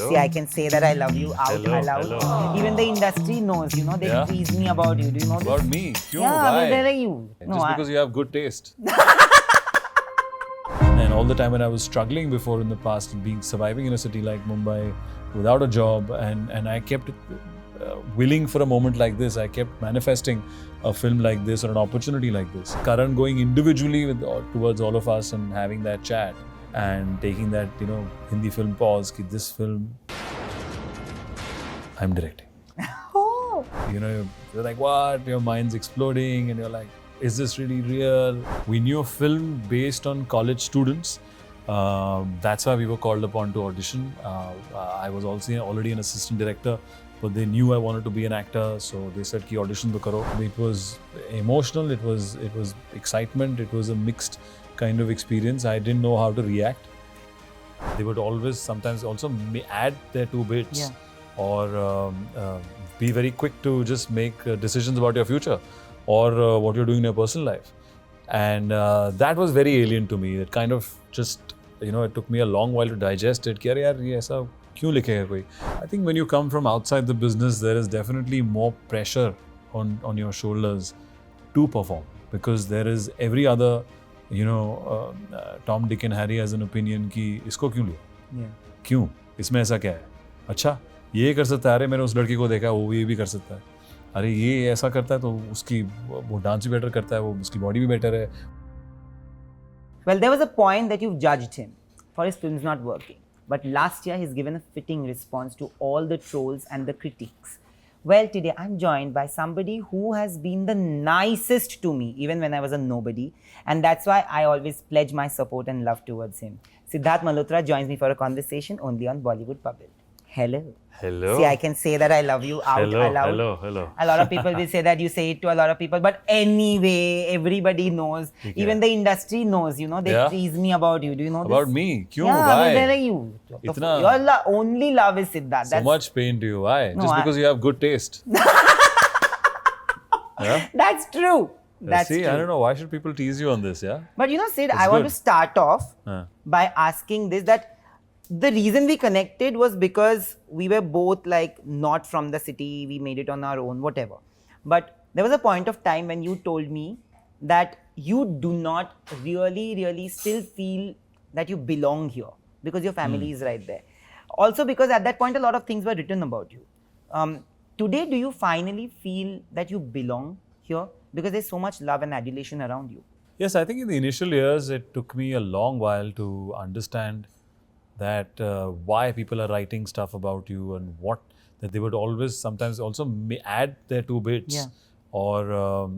See, I can say that I love you out aloud. Even the industry knows, they tease me about you. Do you know this? About me? Kyun? Yeah, Why? they're like you. Just because you have good taste. And all the time when I was struggling before in the past, surviving in a city like Mumbai without a job, and I kept willing for a moment like this. I kept manifesting a film like this or an opportunity like this. Karan going individually towards all of us and having that chat and taking that, Hindi film pause, ki this film I'm directing. Oh. You're like, what? Your mind's exploding and you're like, is this really real? We knew a film based on college students. That's why we were called upon to audition. I was also already an assistant director, but they knew I wanted to be an actor, so they said ki audition to karo. It was emotional, it was excitement, it was a mixed kind of experience. I didn't know how to react. They would always sometimes also add their two bits or be very quick to just make decisions about your future or what you're doing in your personal life. And that was very alien to me. It kind of just, it took me a long while to digest it. Ki, "Arey yaar, ye aisa kyun likhega koi?" I think when you come from outside the business, there is definitely more pressure on your shoulders to perform, because there is every other, Tom, Dick and Harry has an opinion ki isko kyun liya? Kyun? Isme aisa kya hai? अच्छा, ये कर सकता है, अरे मैंने उस लड़की को देखा वो ये भी कर सकता है, अरे ये ऐसा करता है तो उसकी वो डांस भी बेटर करता है, वो उसकी बॉडी भी बेटर है. Well, there was a point that you've judged him for his films not working. But last year, he's given a fitting response to all the trolls and the critiques. Well, today I'm joined by somebody who has been the nicest to me, even when I was a nobody. And that's why I always pledge my support and love towards him. Sidharth Malhotra joins me for a conversation only on Bollywood Bubble. Hello. Hello. See, I can say that I love you out aloud. Hello. A lot of people will say that you say it to a lot of people. But anyway, everybody knows. Even the industry knows, they tease me about you. Do you know this? About me? Kyun? Yeah, Why? they're like you. Your only love is Sidharth. So much pain to you. Why? Just because you have good taste. Yeah? That's true. That's See, true. I don't know. Why should people tease you on this, yeah? But Sid, I want to start off by asking this, that the reason we connected was because we were both like not from the city, we made it on our own, whatever. But there was a point of time when you told me that you do not really still feel that you belong here because your family is right there. Also because at that point a lot of things were written about you. Today, do you finally feel that you belong here? Because there's so much love and adulation around you. Yes, I think in the initial years, it took me a long while to understand that why people are writing stuff about you and that they would always sometimes also add their two bits or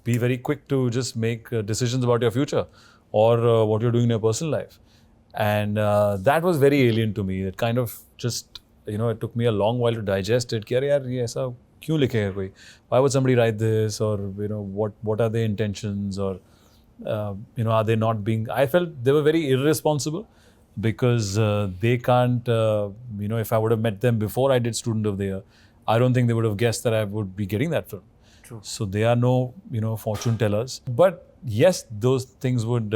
be very quick to just make decisions about your future or what you're doing in your personal life. And that was very alien to me. It kind of just, it took me a long while to digest it. Ki, "Arey yaar, ye aisa kyun likhega koi? Why would somebody write this?" Or, what are their intentions? Or, are they not being... I felt they were very irresponsible. Because they can't, if I would have met them before I did Student of the Year, I don't think they would have guessed that I would be getting that film. True. So they are no, fortune tellers. But yes, those things would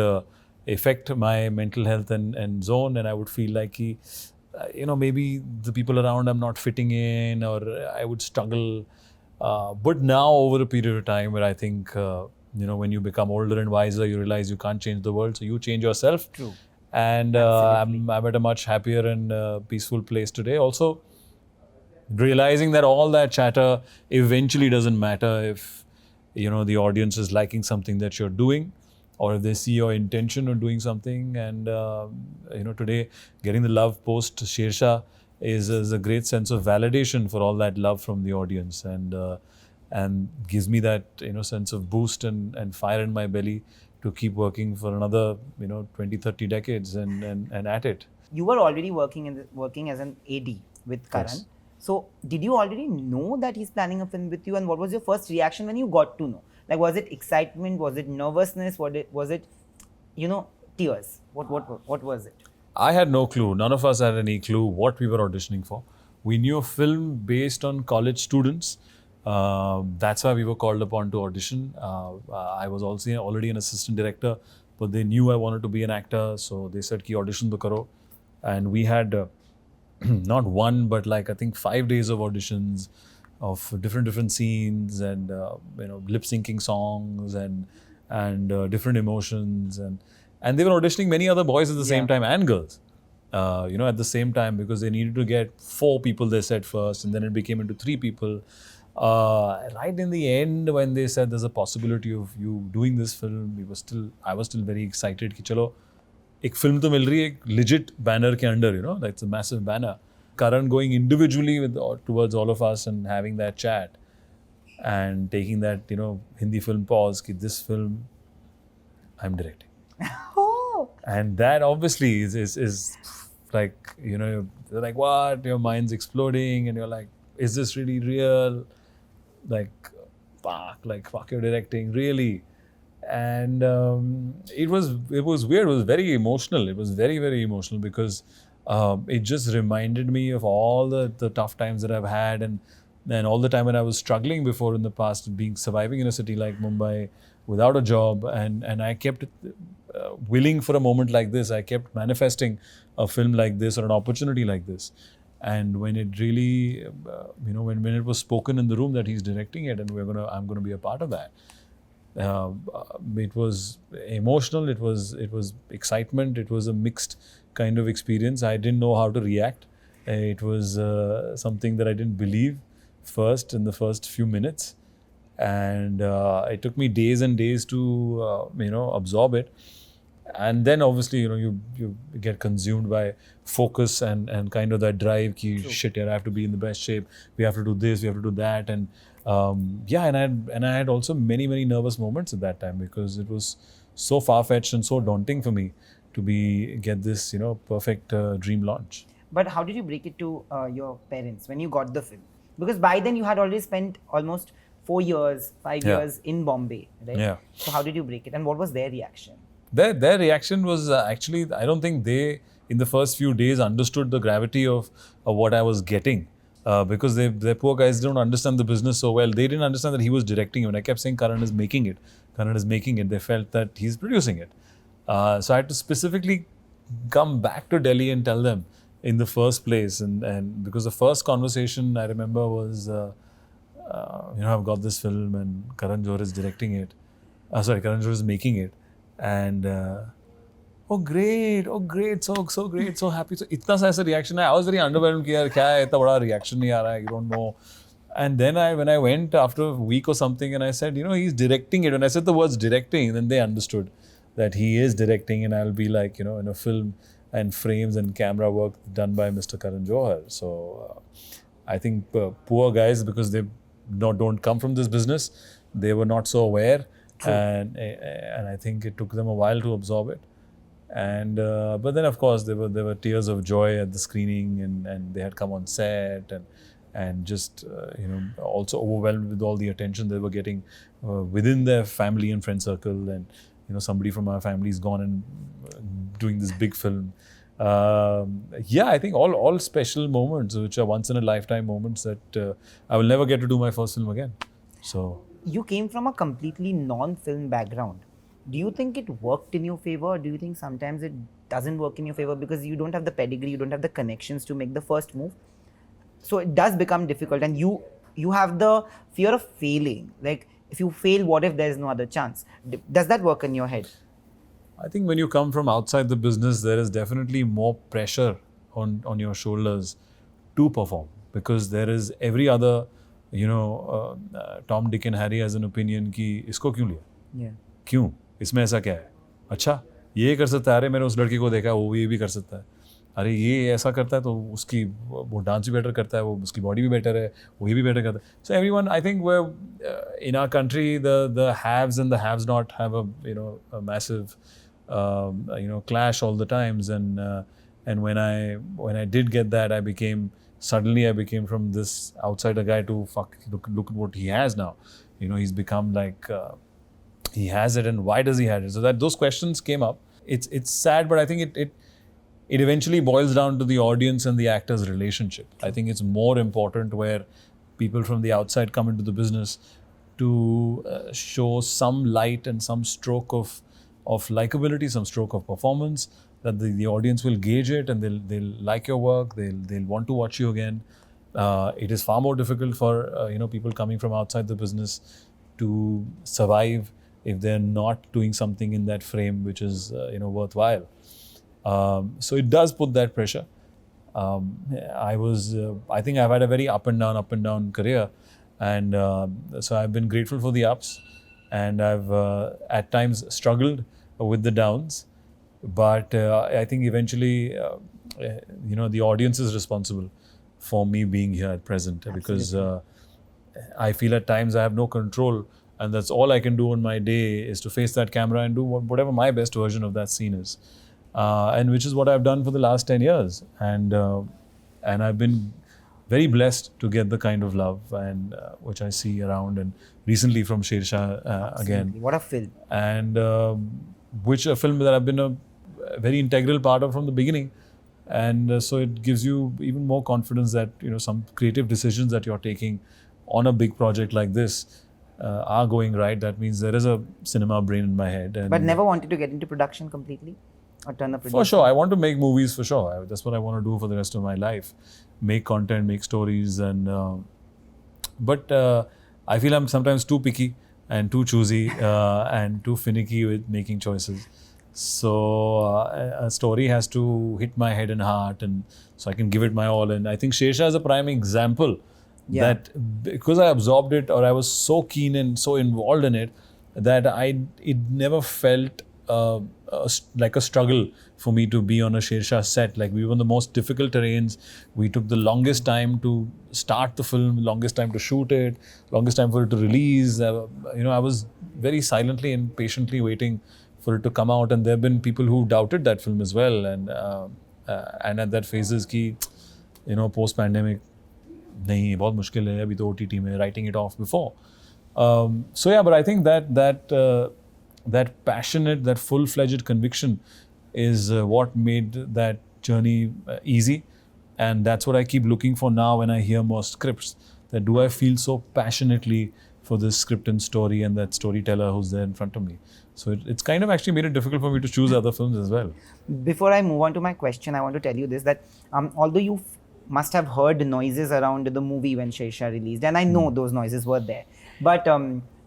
affect my mental health and zone, and I would feel like, maybe the people around I'm not fitting in, or I would struggle. But now, over a period of time where I think, when you become older and wiser, you realize you can't change the world, so you change yourself. True. And I'm at a much happier and peaceful place today. Also, realizing that all that chatter eventually doesn't matter if, the audience is liking something that you're doing, or if they see your intention of doing something. And, today, getting the love post Shersha is a great sense of validation for all that love from the audience, and gives me that, sense of boost and fire in my belly to keep working for another, 20, 30 decades and at it. You were already working as an AD with Karan. Yes. So did you already know that he's planning a film with you? And what was your first reaction when you got to know? Like, was it excitement? Was it nervousness? Was it, tears? What was it? I had no clue. None of us had any clue what we were auditioning for. We knew a film based on college students. That's why we were called upon to audition. I was also already an assistant director, but they knew I wanted to be an actor, so they said ki audition to karo. And we had not one, but like I think 5 days of auditions of different scenes and lip syncing songs and different emotions and they were auditioning many other boys at the same time and girls. At the same time because they needed to get 4 people, they said first, and then it became into 3 people. Right in the end, when they said there's a possibility of you doing this film, I was still very excited कि चलो एक film तो मिल रही है एक legit banner के under, that's a massive banner. Karan going individually towards all of us and having that chat and taking that Hindi film pause कि this film I'm directing. Oh. And that obviously is like, they're like, what? Your mind's exploding and you're like, is this really real? Like, fuck, you're directing, really? And it was weird. It was very emotional. It was very, very emotional because it just reminded me of all the tough times that I've had and all the time when I was struggling before in the past, surviving in a city like Mumbai without a job, and I kept willing for a moment like this. I kept manifesting a film like this or an opportunity like this. And when it really, when it was spoken in the room that he's directing it and I'm gonna be a part of that, it was emotional. It was excitement. It was a mixed kind of experience. I didn't know how to react. It was something that I didn't believe first in the first few minutes, and it took me days and days to absorb it. And then obviously you get consumed by focus and kind of that drive ki, shit, I have to be in the best shape, we have to do this, we have to do that, and and I had also many nervous moments at that time because it was so far-fetched and so daunting for me to get this perfect dream launch. But how did you break it to your parents when you got the film? Because by then you had already spent almost 4 years, 5 years in Bombay, right? Yeah. So how did you break it and what was their reaction? Their reaction was actually, I don't think they, in the first few days, understood the gravity of what I was getting. Because their poor guys don't understand the business so well. They didn't understand that he was directing it. When I kept saying Karan is making it, they felt that he's producing it. So I had to specifically come back to Delhi and tell them in the first place. And because the first conversation I remember was, I've got this film and Karan Johar is directing it. Karan Johar is making it. And oh great, so great, so happy. So itna sa aisa reaction I was very underwhelmed कि यार क्या है इतना बड़ा reaction नहीं आ रहा है, you don't know. And then when I went after a week or something and I said, he's directing it. When I said the words directing, then they understood that he is directing and I'll be like, in a film and frames and camera work done by Mr. Karan Johar. So I think poor guys, because they don't come from this business, they were not so aware. And I think it took them a while to absorb it, and but then of course there were tears of joy at the screening, and they had come on set and just also overwhelmed with all the attention they were getting within their family and friend circle, and somebody from our family is gone and doing this big film. I think all special moments which are once in a lifetime moments that I will never get to do my first film again. So. You came from a completely non-film background. Do you think it worked in your favor, or do you think sometimes it doesn't work in your favor because you don't have the pedigree, you don't have the connections to make the first move? So it does become difficult, and you have the fear of failing. Like, if you fail, what if there is no other chance? Does that work in your head? I think when you come from outside the business, there is definitely more pressure on your shoulders to perform, because there is every other Tom, Dick and Harry has an opinion कि इसको क्यों लिया? क्यों? इसमें ऐसा क्या है? अच्छा, ये कर सकता है, अरे मैंने उस लड़की को देखा, वो ये भी कर सकता है, अरे ये ऐसा करता है तो उसकी वो डांस भी बेटर करता है, वो उसकी बॉडी भी बेटर है, वो ये भी बेटर करता है. So everyone, I think in our country the haves and the haves not have a massive clash all the times, and when I did get that, I became from this outsider guy to look at what he has now. He's become like he has it, and why does he have it? So that those questions came up. It's sad, but I think it eventually boils down to the audience and the actor's relationship. I think it's more important where people from the outside come into the business to show some light and some stroke of likability, some stroke of performance, that the audience will gauge it and they'll like your work, they'll want to watch you again. It is far more difficult for people coming from outside the business to survive if they're not doing something in that frame which is worthwhile. So it does put that pressure. I think I've had a very up and down career, and so I've been grateful for the ups, and I've at times struggled with the downs, but I think eventually the audience is responsible for me being here at present. Absolutely. Because I feel at times I have no control, and that's all I can do on my day is to face that camera and do whatever my best version of that scene is. And which is what I've done for the last 10 years. And I've been very blessed to get the kind of love and which I see around, and recently from Shersha again. What a film. And which a film that I've been a very integral part of from the beginning. And so it gives you even more confidence that some creative decisions that you're taking on a big project like this are going right. That means there is a cinema brain in my head. But never wanted to get into production completely? Or turn the producer? For sure. I want to make movies for sure. That's what I want to do for the rest of my life. Make content, make stories. But I feel I'm sometimes too picky and too choosy and too finicky with making choices. So a story has to hit my head and heart, and so I can give it my all. And I think Shersha is a prime example that because I absorbed it, or I was so keen and so involved in it, that it never felt like a struggle for me to be on a Shersha set. Like, we were on the most difficult terrains. We took the longest time to start the film, longest time to shoot it, longest time for it to release. I was very silently and patiently waiting for it to come out. And there have been people who doubted that film as well. And at that phases ki, post-pandemic, nahi, bahut mushkil hai, abhi to OTT mein, writing it off before. But I think that passionate, that full-fledged conviction is what made that journey easy. And that's what I keep looking for now when I hear more scripts. That do I feel so passionately for this script and story and that storyteller who's there in front of me. So it's kind of actually made it difficult for me to choose other films as well. Before I move on to my question, I want to tell you this, that although you must have heard noises around the movie when Shersha released, and I know those noises were there, but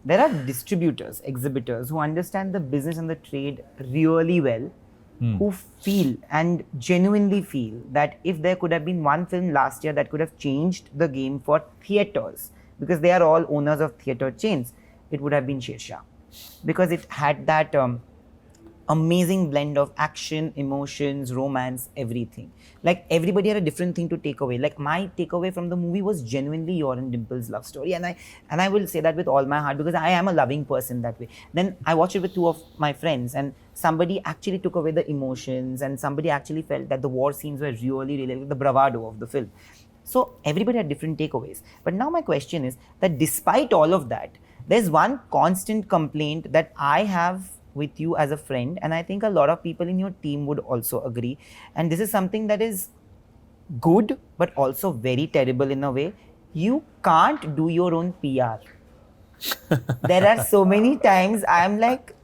there are distributors, exhibitors who understand the business and the trade really well, who feel and genuinely feel that if there could have been one film last year that could have changed the game for theatres, because they are all owners of theatre chains, it would have been Shersha. Because it had that amazing blend of action, emotions, romance, everything. Like, everybody had a different thing to take away. Like, my takeaway from the movie was genuinely your and Dimple's love story, and I will say that with all my heart, because I am a loving person that way. Then I watched it with two of my friends, and somebody actually took away the emotions, and somebody actually felt that the war scenes were really like the bravado of the film. So everybody had different takeaways. But now my question is that despite all of that, there's one constant complaint that I have with you as a friend, and I think a lot of people in your team would also agree. And this is something that is good, but also very terrible in a way. You can't do your own PR. There are so many times I'm like,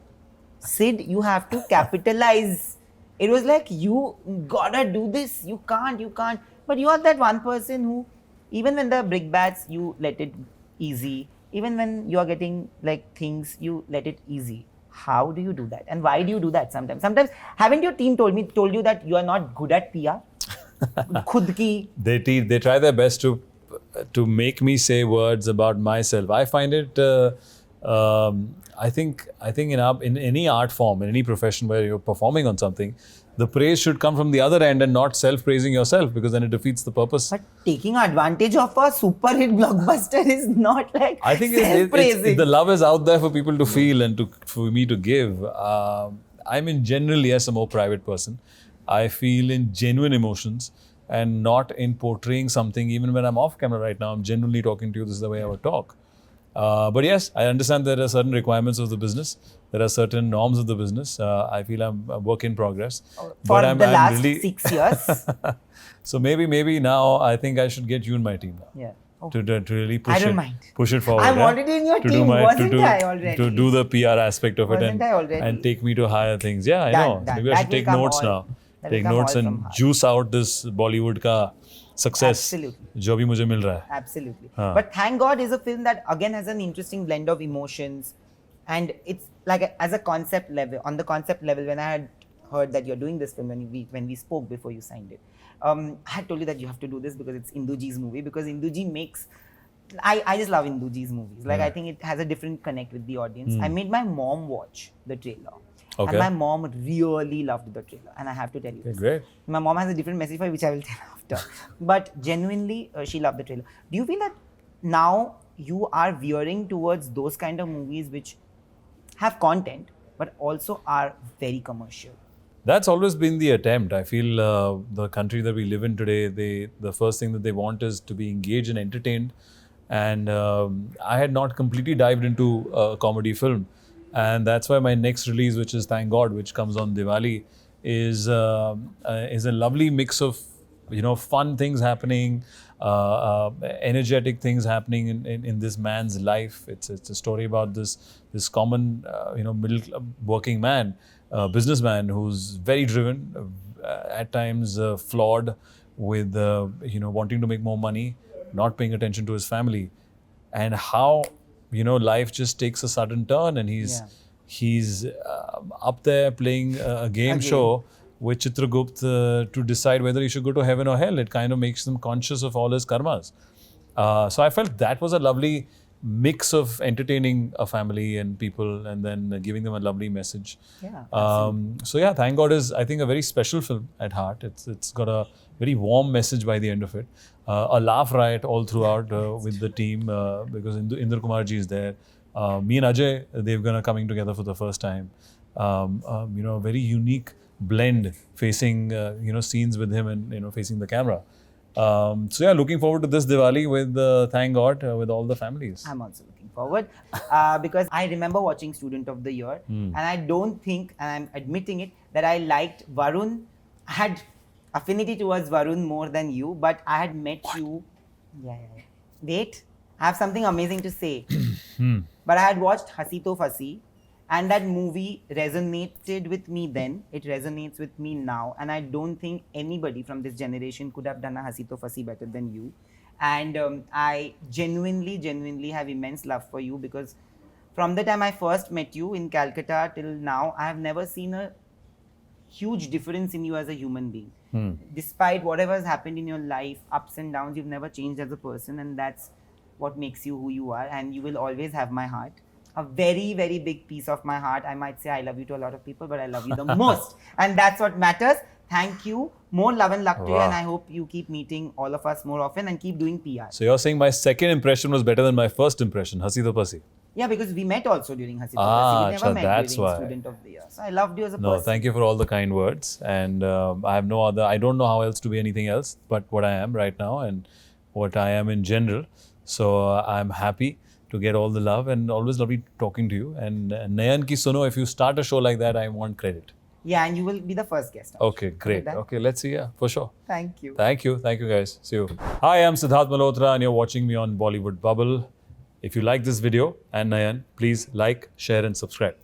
Sid, you have to capitalize. It was like, you gotta do this. You can't. But you are that one person who, even when the brickbats, you let it easy. Even when you are getting like things, you let it easy. How do you do that? And why do you do that sometimes? Sometimes, haven't your team told you that you are not good at PR? Khud ki. They try their best to make me say words about myself. I find it, I think in any art form, in any profession where you're performing on something, the praise should come from the other end and not self-praising yourself, because then it defeats the purpose. But taking advantage of a super hit blockbuster is not like I think self-praising. The love is out there for people to feel and for me to give. I'm in general, yes, a more private person. I feel in genuine emotions and not in portraying something. Even when I'm off camera right now, I'm genuinely talking to you. This is the way I would talk. But yes, I understand there are certain requirements of the business. There are certain norms of the business. I feel I'm a work in progress. For the last 6 years. So maybe now I think I should get you in my team now. Yeah. Oh. To really push I don't mind. Push it forward. I'm already in your team. Wasn't I already? To do the PR aspect of Wasn't it I already? and take me to higher things. Yeah, I Done, know. done. Maybe I should take notes now. That take will come notes all from and heart. juice out this Bollywood ka success. Absolutely. जो भी मुझे मिल रहा है. Absolutely. हाँ. But Thank God is a film that again has an interesting blend of emotions, and it's like as a concept level. On the concept level, when I had heard that you're doing this film, when we spoke before you signed it, I had told you that you have to do this because it's Induji's movie, because Induji makes. I just love Induji's movies. Like, I think it has a different connect with the audience. I made my mom watch the trailer. Okay. And my mom really loved the trailer. And I have to tell you this. Great. My mom has a different message for you, which I will tell after. But genuinely, she loved the trailer. Do you feel that now you are veering towards those kind of movies which have content, but also are very commercial? That's always been the attempt. I feel the country that we live in today, the first thing that they want is to be engaged and entertained. And I had not completely dived into a comedy film. And that's why my next release, which is Thank God, which comes on Diwali, is a lovely mix of, fun things happening, energetic things happening in this man's life. It's a story about this common, middle working man, businessman who's very driven, at times flawed with, wanting to make more money, not paying attention to his family, and how life just takes a sudden turn, and he's up there playing a game show with Chitragupta to decide whether he should go to heaven or hell. It kind of makes him conscious of all his karmas. So I felt that was a lovely mix of entertaining a family and people, and then giving them a lovely message. So Thank God is, I think, a very special film at heart. It's got a very warm message by the end of it. A laugh riot all throughout with the team, because Indra Kumar ji is there. Me and Ajay, they're gonna coming together for the first time. A very unique blend, facing scenes with him and facing the camera. Looking forward to this Diwali with Thank God with all the families. I'm also looking forward because I remember watching Student of the Year, and I don't think, and I'm admitting it, that I liked Varun. I had affinity towards Varun more than you, but I had met you. Wait, I have something amazing to say. But I had watched Hasi To Fasi, and that movie resonated with me then. It resonates with me now, and I don't think anybody from this generation could have done a Hasi To Fasi better than you. And I genuinely have immense love for you, because from the time I first met you in Calcutta till now, I have never seen a huge difference in you as a human being. Despite whatever has happened in your life, ups and downs, you've never changed as a person, and that's what makes you who you are, and you will always have my heart. A very, very big piece of my heart. I might say I love you to a lot of people, but I love you the most. And that's what matters. Thank you. More love and luck to you, and I hope you keep meeting all of us more often and keep doing PR. So you're saying my second impression was better than my first impression, Hasi To Fasi? Yeah, because we met also during Hasi To Fasi. We never met that's during why. Student of the Year. So I loved you as a No, person. thank you for all the kind words. And I don't know how else to be anything else but what I am right now and what I am in general. So I'm happy to get all the love, and always lovely talking to you. And Nayan ki suno, if you start a show like that, I want credit. Yeah, and you will be the first guest. Okay, great. Okay, let's see. Yeah, for sure. Thank you. Thank you guys. See you. Hi, I'm Sidharth Malhotra, and you're watching me on Bollywood Bubble. If you like this video and Nayan, please like, share and subscribe.